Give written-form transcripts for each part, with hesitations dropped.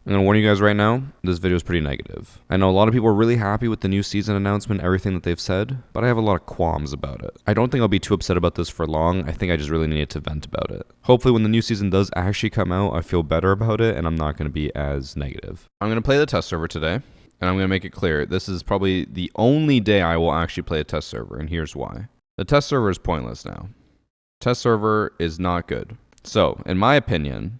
I'm going to warn you guys right now, this video is pretty negative. I know a lot of people are really happy with the new season announcement, everything that they've said, but I have a lot of qualms about it. I don't think I'll be too upset about this for long. I think I just really needed to vent about it. Hopefully when the new season does actually come out, I feel better about it and I'm not going to be as negative. I'm going to play the test server today, and I'm going to make it clear, this is probably the only day I will actually play a test server, and here's why. The test server is pointless now. Test server is not good. So, in my opinion,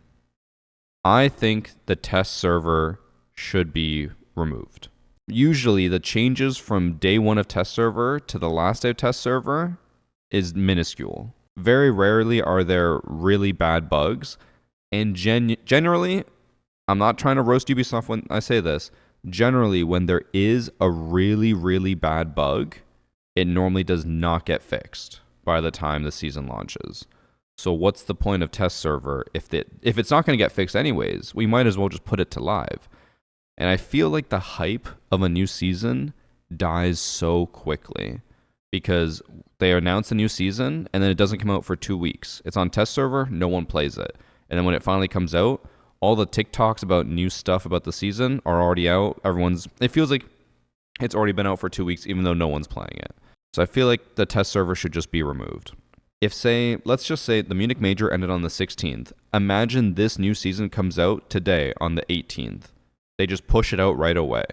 I think the test server should be removed. Usually the changes from day one of test server to the last day of test server is minuscule. Very rarely are there really bad bugs. And generally, I'm not trying to roast Ubisoft when I say this, generally when there is a really, really bad bug, it normally does not get fixed by the time the season launches. So what's the point of test server if it's not going to get fixed anyways? We might as well just put it to live. And I feel like the hype of a new season dies so quickly because they announce a new season and then it doesn't come out for 2 weeks. It's on test server, no one plays it. And then when it finally comes out, all the TikToks about new stuff about the season are already out. It feels like it's already been out for 2 weeks even though no one's playing it. So I feel like the test server should just be removed. Let's just say the Munich Major ended on the 16th. Imagine this new season comes out today on the 18th. They just push it out right away.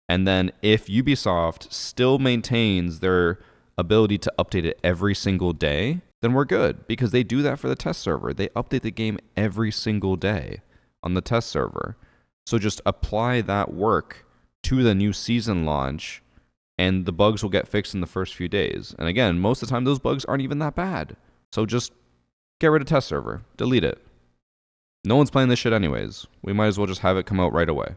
And then if Ubisoft still maintains their ability to update it every single day, then we're good because they do that for the test server. They update the game every single day on the test server. So just apply that work to the new season launch and the bugs will get fixed in the first few days. And again, most of the time, those bugs aren't even that bad. So just get rid of test server. Delete it. No one's playing this shit anyways. We might as well just have it come out right away.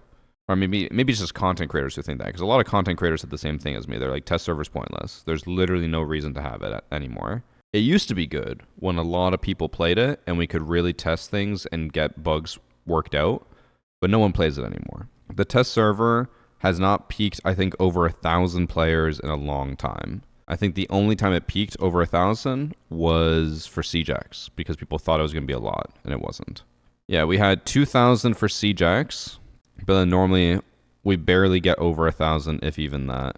Or maybe it's just content creators who think that. Because a lot of content creators said the same thing as me. They're like, test server's pointless. There's literally no reason to have it anymore. It used to be good when a lot of people played it and we could really test things and get bugs worked out. But no one plays it anymore. The test server has not peaked, I think, over 1,000 players in a long time. I think the only time it peaked over 1,000 was for CJX because people thought it was going to be a lot, and it wasn't. Yeah, we had 2,000 for CJX, but then normally we barely get over 1,000, if even that.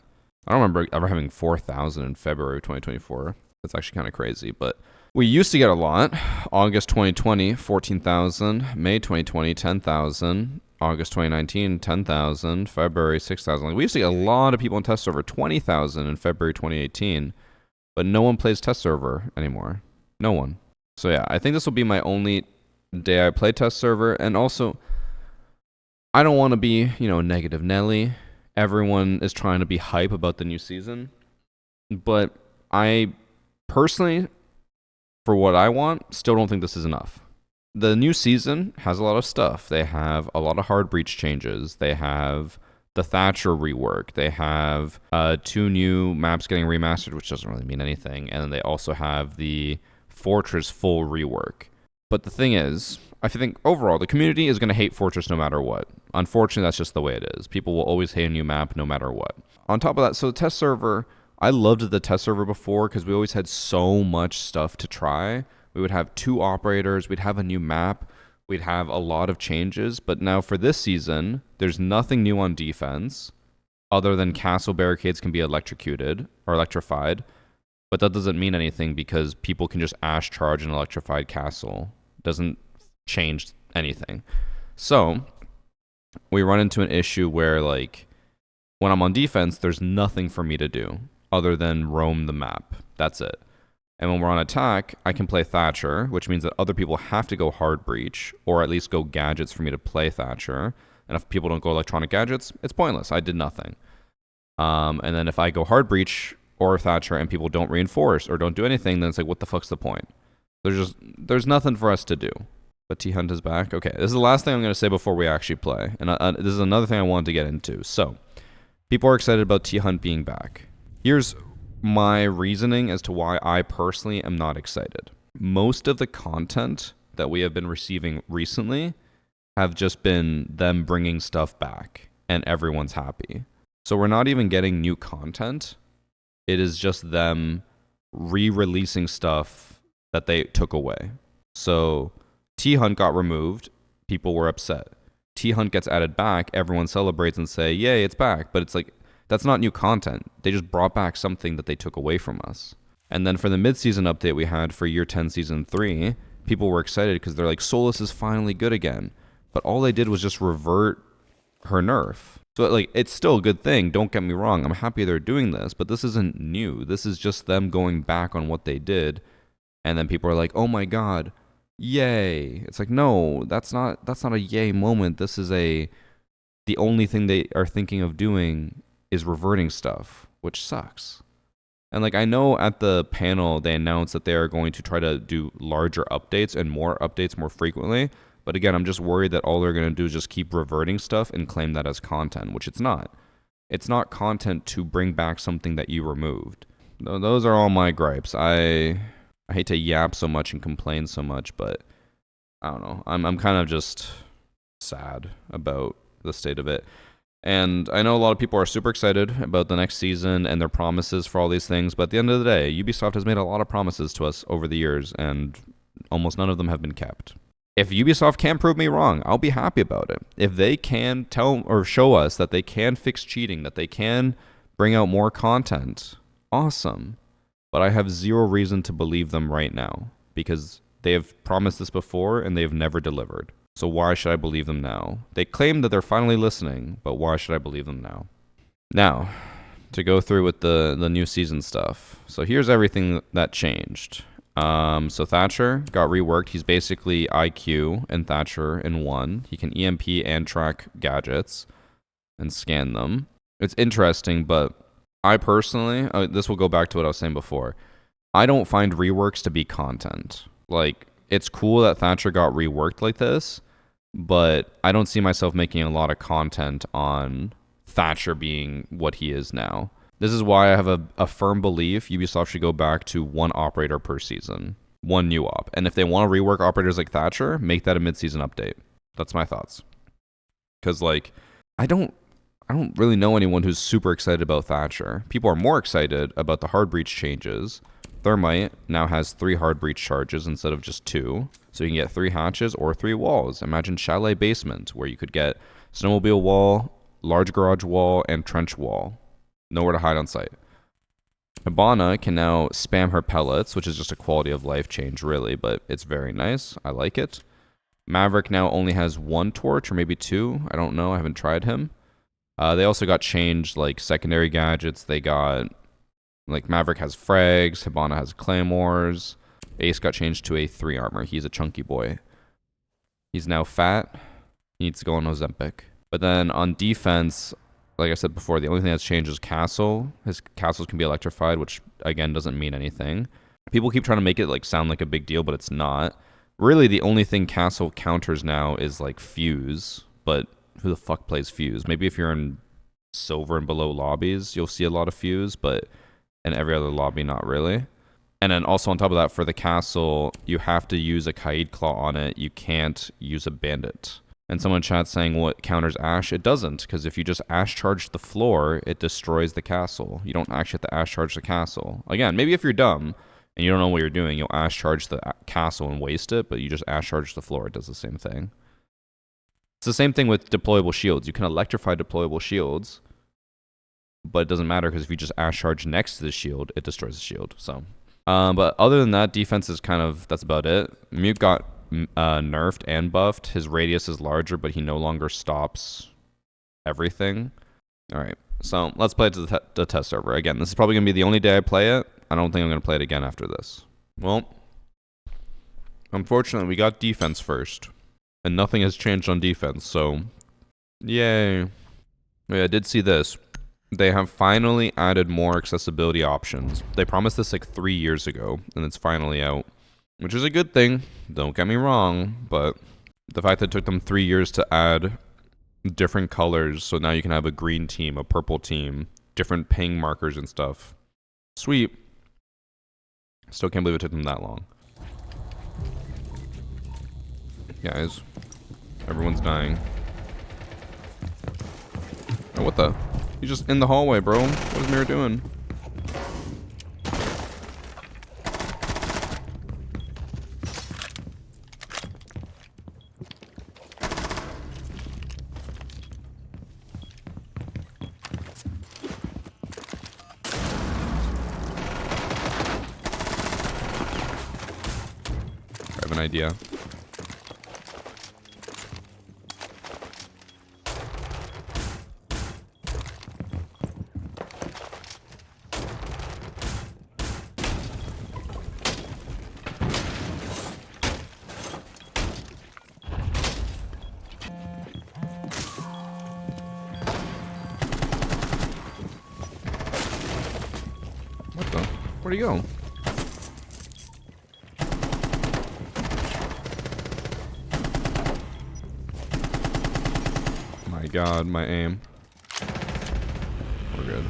I don't remember ever having 4,000 in February of 2024. That's actually kind of crazy, but we used to get a lot. August 2020, 14,000. May 2020, 10,000. August 2019, 10,000. February, 6,000. We used to get a lot of people in test server, 20,000 in February 2018. But no one plays test server anymore. No one. So yeah, I think this will be my only day I play test server. And also, I don't want to be, negative Nelly. Everyone is trying to be hype about the new season. But I personally, for what I want, still don't think this is enough. The new season has a lot of stuff. They have a lot of hard breach changes. They have the Thatcher rework. They have 2 new maps getting remastered, which doesn't really mean anything. And then they also have the Fortress full rework. But the thing is, I think overall, the community is going to hate Fortress no matter what. Unfortunately, that's just the way it is. People will always hate a new map no matter what. On top of that, so the test server, I loved the test server before because we always had so much stuff to try. We would have 2 operators, we'd have a new map, we'd have a lot of changes. But now for this season, there's nothing new on defense other than castle barricades can be electrocuted or electrified. But that doesn't mean anything because people can just Ash charge an electrified castle. It doesn't change anything. So we run into an issue where when I'm on defense, there's nothing for me to do other than roam the map. That's it. And when we're on attack, I can play Thatcher, which means that other people have to go hard breach or at least go gadgets for me to play Thatcher. And if people don't go electronic gadgets, it's pointless. I did nothing. And then if I go hard breach or Thatcher and people don't reinforce or don't do anything, then it's like, what the fuck's the point? There's nothing for us to do. But T-Hunt is back. Okay, this is the last thing I'm going to say before we actually play. And this is another thing I wanted to get into. So, people are excited about T-Hunt being back. Here's my reasoning as to why I personally am not excited. Most of the content that we have been receiving recently have just been them bringing stuff back and everyone's happy. So we're not even getting new content. It is just them re-releasing stuff that they took away. So T-Hunt got removed. People were upset. T-Hunt gets added back, everyone celebrates and say, yay, it's back. But it's like, that's not new content. They just brought back something that they took away from us. And then for the mid-season update we had for Year 10 Season 3, people were excited because they're like, Solus is finally good again. But all they did was just revert her nerf. So like, it's still a good thing, don't get me wrong. I'm happy they're doing this, but this isn't new. This is just them going back on what they did. And then people are like, oh my god, yay. It's like, no, that's not a yay moment. This is the only thing they are thinking of doing is reverting stuff, which sucks. And like, I know at the panel they announced that they are going to try to do larger updates and more updates more frequently. But again, I'm just worried that all they're going to do is just keep reverting stuff and claim that as content, which it's not. It's not content to bring back something that you removed. Those are all my gripes. I hate to yap so much and complain so much, but I don't know. I'm kind of just sad about the state of it. And I know a lot of people are super excited about the next season and their promises for all these things, but at the end of the day, Ubisoft has made a lot of promises to us over the years, and almost none of them have been kept. If Ubisoft can prove me wrong, I'll be happy about it. If they can tell or show us that they can fix cheating, that they can bring out more content, awesome. But I have zero reason to believe them right now, because they have promised this before and they've never delivered. So why should I believe them now? They claim that they're finally listening, but why should I believe them now? Now, to go through with the new season stuff. So here's everything that changed. So Thatcher got reworked. He's basically IQ and Thatcher in one. He can EMP and track gadgets and scan them. It's interesting, but I personally, this will go back to what I was saying before. I don't find reworks to be content. Like, it's cool that Thatcher got reworked like this, but I don't see myself making a lot of content on Thatcher being what he is now. This is why I have a firm belief Ubisoft should go back to one operator per season, one new op. And if they want to rework operators like Thatcher, make that a mid-season update. That's my thoughts. Because, like, I don't really know anyone who's super excited about Thatcher. People are more excited about the hard breach changes. Thermite now has 3 hard breach charges instead of just 2. So you can get 3 hatches or 3 walls. Imagine Chalet Basement, where you could get snowmobile wall, large garage wall, and trench wall. Nowhere to hide on site. Hibana can now spam her pellets, which is just a quality of life change, really, but it's very nice. I like it. Maverick now only has 1 torch, or maybe 2. I don't know. I haven't tried him. They also got changed, like, secondary gadgets. They got, like, Maverick has frags. Hibana has claymores. Ace got changed to a 3 armor. He's a chunky boy. He's now fat. He needs to go on Ozempic. But then on defense, like I said before, the only thing that's changed is Castle. His castles can be electrified, which, again, doesn't mean anything. People keep trying to make it like sound like a big deal, but it's not. Really, the only thing Castle counters now is like Fuse, but who the fuck plays Fuse? Maybe if you're in silver and below lobbies, you'll see a lot of Fuse, but in every other lobby, not really. And then also on top of that, for the Castle, you have to use a Kaid Claw on it. You can't use a Bandit. And someone in chat saying what counters Ash? It doesn't, because if you just Ash charge the floor, it destroys the castle. You don't actually have to Ash charge the castle. Again, maybe if you're dumb and you don't know what you're doing, you'll Ash charge the castle and waste it, but you just Ash charge the floor. It does the same thing. It's the same thing with deployable shields. You can electrify deployable shields, but it doesn't matter, because if you just Ash charge next to the shield, it destroys the shield. So, but other than that, defense is kind of, that's about it. Mute got nerfed and buffed. His radius is larger, but he no longer stops everything. All right, so let's play it to the test server. Again, this is probably going to be the only day I play it. I don't think I'm going to play it again after this. Well, unfortunately, we got defense first, and nothing has changed on defense, so yay. Yeah, I did see this. They have finally added more accessibility options. They promised this like 3 years ago, and it's finally out, which is a good thing, don't get me wrong, but the fact that it took them 3 years to add different colors, so now you can have a green team, a purple team, different ping markers and stuff. Sweet. Still can't believe it took them that long. Guys, everyone's dying. Oh, what the? He's just in the hallway, bro. What is Mira doing? an idea. What the? Where'd he go? My god, my aim. We're good.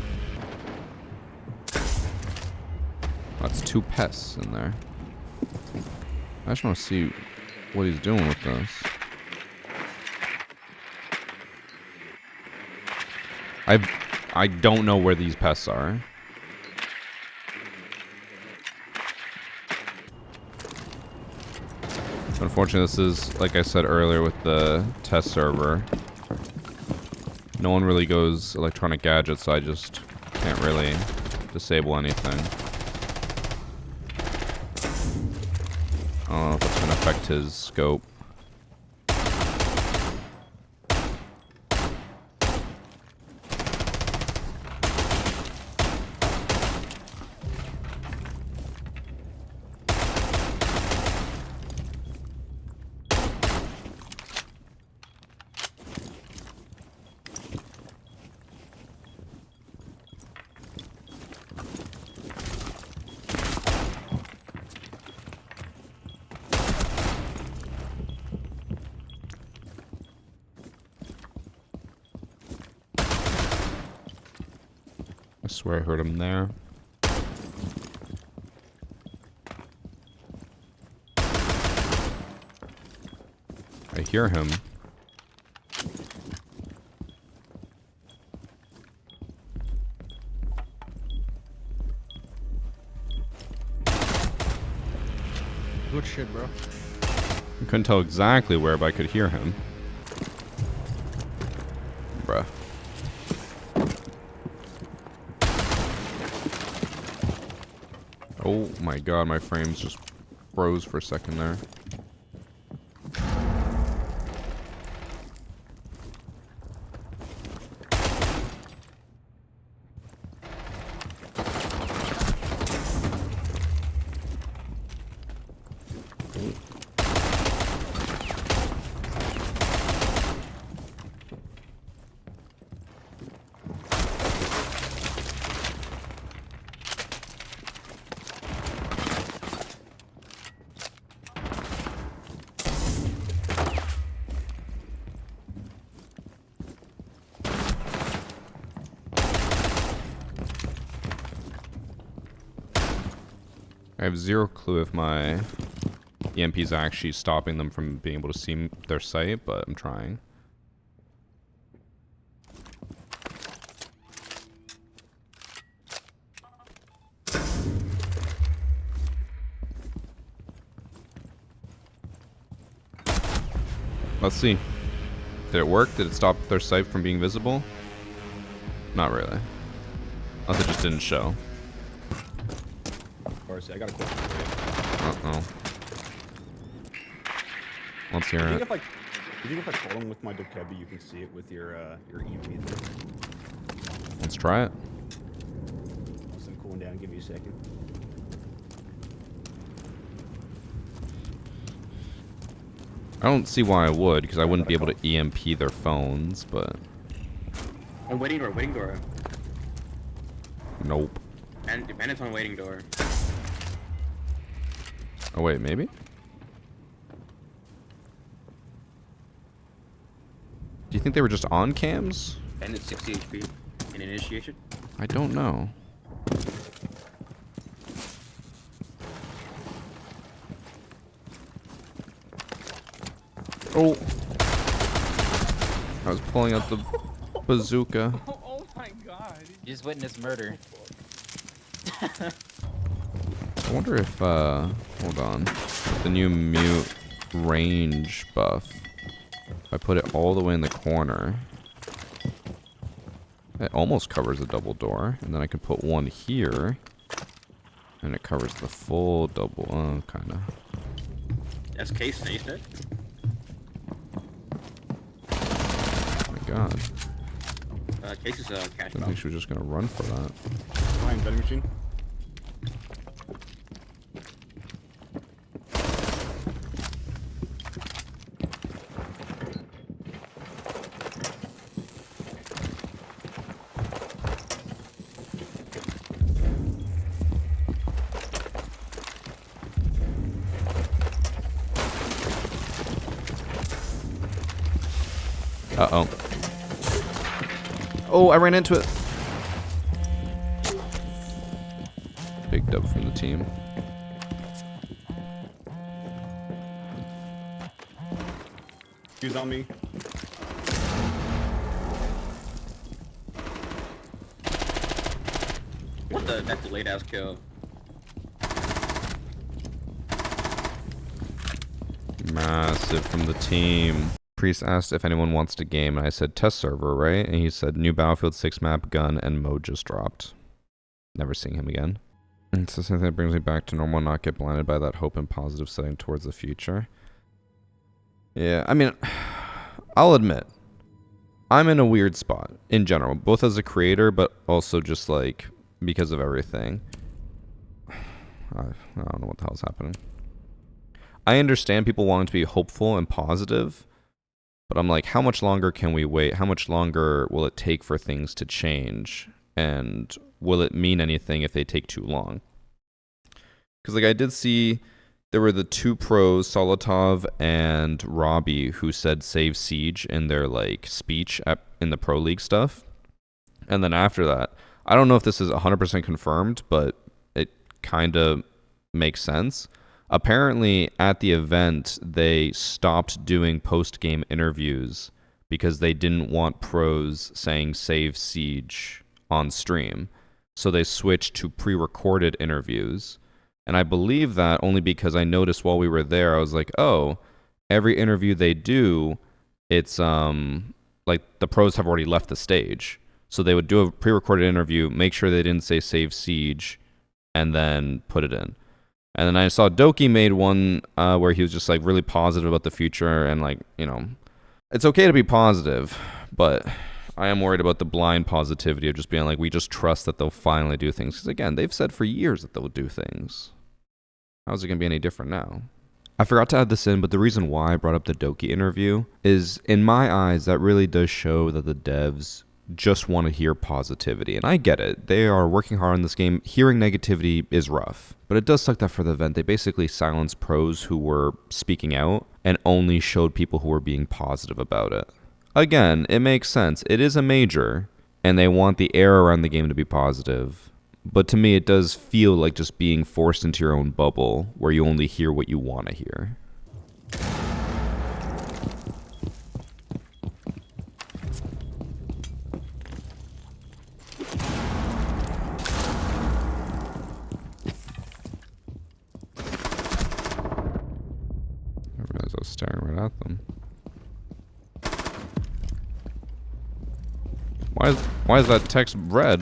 That's 2 pests in there. I just want to see what he's doing with this. I don't know where these pests are. Unfortunately, this is, like I said earlier with the test server, no one really goes electronic gadgets, so I just can't really disable anything. I don't know if it's going to affect his scope. I swear I heard him there. I hear him. Good shit, bro. I couldn't tell exactly where, but I could hear him. Bruh. Oh my god, my frames just froze for a second there. I have zero clue if my EMP is actually stopping them from being able to see their sight, but I'm trying. Let's see. Did it work? Did it stop their sight from being visible? Not really. Unless it just didn't show. I got a question for you. Uh-oh. Let's hear it. Do you think if I call him with my Dokebi, you can see it with your EMP thing? Let's try it. I'm cooling down. Give me a second. I don't see why I would, because I wouldn't be able to EMP their phones, but... Oh, waiting door, waiting door. Nope. And it's on waiting door. Oh wait, maybe? Do you think they were just on cams? And it's 60 HP in initiation. I don't know. Oh! I was pulling out the bazooka. Oh my god. You just witnessed murder. I wonder if, hold on. The new mute range buff. If I put it all the way in the corner, it almost covers the double door. And then I can put one here, and it covers the full double, kinda. SK snaced it. Oh my god. Case is a cash I think box. she was just gonna run for that. Behind vending machine. Uh-oh. Oh, I ran into it. Big dub from the team. He's on me. What the? That delayed ass kill. Massive from the team. Priest asked if anyone wants to game, and I said test server, right? And he said new Battlefield 6 map, gun, and mode just dropped. Never seeing him again. It's the same thing that brings me back to normal, not get blinded by that hope and positive setting towards the future. Yeah, I mean, I'll admit, I'm in a weird spot in general, both as a creator, but also just like because of everything. I don't know what the hell's happening. I understand people wanting to be hopeful and positive, but I'm like, how much longer can we wait? How much longer will it take for things to change? And will it mean anything if they take too long? Because like I did see there were the two pros, Solotov and Robbie, who said save Siege in their like speech in the Pro League stuff. And then after that, I don't know if this is 100% confirmed, but it kind of makes sense. Apparently, at the event, they stopped doing post-game interviews because they didn't want pros saying save Siege on stream. So they switched to pre-recorded interviews. And I believe that only because I noticed while we were there, I was like, oh, every interview they do, it's like the pros have already left the stage. So they would do a pre-recorded interview, make sure they didn't say save Siege, and then put it in. And then I saw Doki made one where he was just like really positive about the future and like, you know, it's okay to be positive, but I am worried about the blind positivity of just being like, we just trust that they'll finally do things. Because again, they've said for years that they'll do things. How's it going to be any different now? I forgot to add this in, but the reason why I brought up the Doki interview is, in my eyes, that really does show that the devs just want to hear positivity. And I get it. They are working hard on this game. Hearing negativity is rough. But it does suck that for the event, they basically silenced pros who were speaking out and only showed people who were being positive about it. Again, it makes sense. It is a major, and they want the air around the game to be positive. But to me, it does feel like just being forced into your own bubble where you only hear what you want to hear. I realized I was staring right at them. Why is that text red?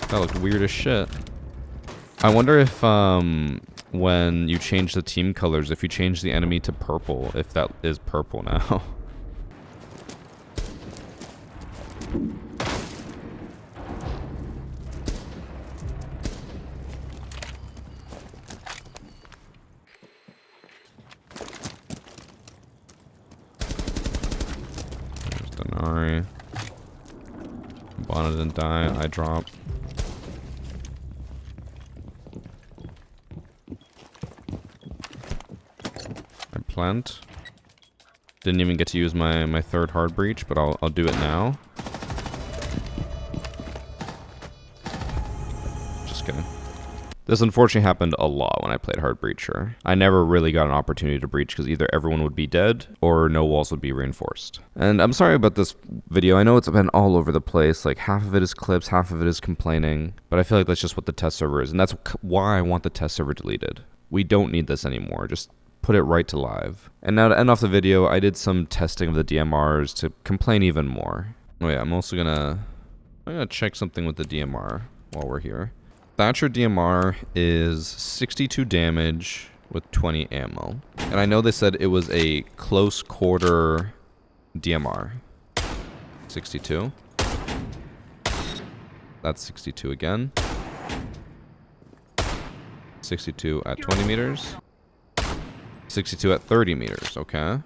That looked weird as shit. I wonder if when you change the team colors, if you change the enemy to purple, if that is purple now. There's Denari. Bonnet didn't die. I drop. I plant. Didn't even get to use my third hard breach, but I'll do it now. Just kidding. This unfortunately happened a lot when I played hard breacher. I never really got an opportunity to breach because either everyone would be dead or no walls would be reinforced. And I'm sorry about this video. I know it's been all over the place. Like half of it is clips, half of it is complaining. But I feel like that's just what the test server is. And that's why I want the test server deleted. We don't need this anymore. Just put it right to live. And now to end off the video, I did some testing of the DMRs to complain even more. Oh yeah, I'm gonna check something with the DMR while we're here. Thatcher DMR is 62 damage, with 20 ammo. And I know they said it was a close quarter DMR. 62. That's 62 again. 62 at 20 meters. 62 at 30 meters, okay.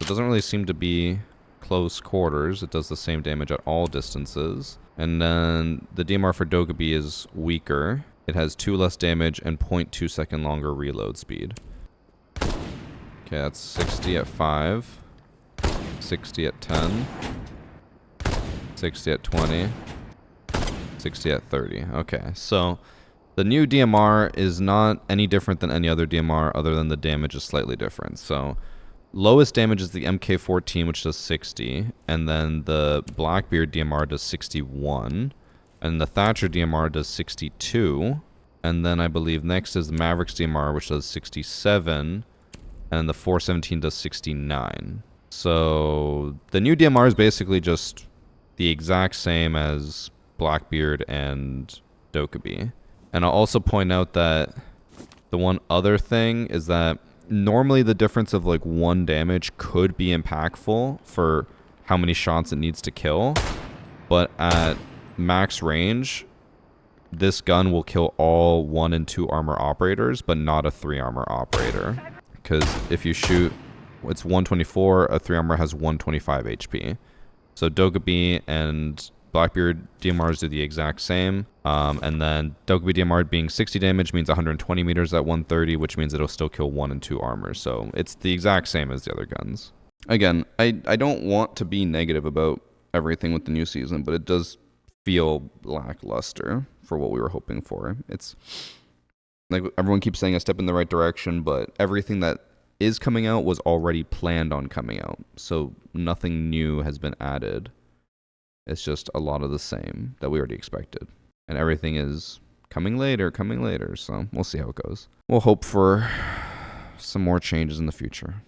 It doesn't really seem to be close quarters. It does the same damage at all distances. And then the DMR for Doki is weaker. It has 2 less damage and 0.2 second longer reload speed. Okay, that's 60 at 5. 60 at 10. 60 at 20. 60 at 30. Okay, so the new DMR is not any different than any other DMR other than the damage is slightly different. So lowest damage is the MK14, which does 60, and then the Blackbeard DMR does 61, and the Thatcher DMR does 62, and then I believe next is the Mavericks DMR, which does 67, and the 417 does 69. So the new DMR is basically just the exact same as Blackbeard and Doki. And I'll also point out that the one other thing is that normally the difference of like 1 damage could be impactful for how many shots it needs to kill, but at max range, this gun will kill all 1 and 2 armor operators, but not a 3 armor operator. Because if you shoot, it's 124, a 3 armor has 125 HP. So Doki and Blackbeard DMRs do the exact same. And then Doki DMR being 60 damage means 120 meters at 130, which means it'll still kill 1 and 2 armor. So it's the exact same as the other guns. Again, I don't want to be negative about everything with the new season, but it does feel lackluster for what we were hoping for. It's like everyone keeps saying a step in the right direction, but everything that is coming out was already planned on coming out. So nothing new has been added. It's just a lot of the same that we already expected. And everything is coming later, so we'll see how it goes. We'll hope for some more changes in the future.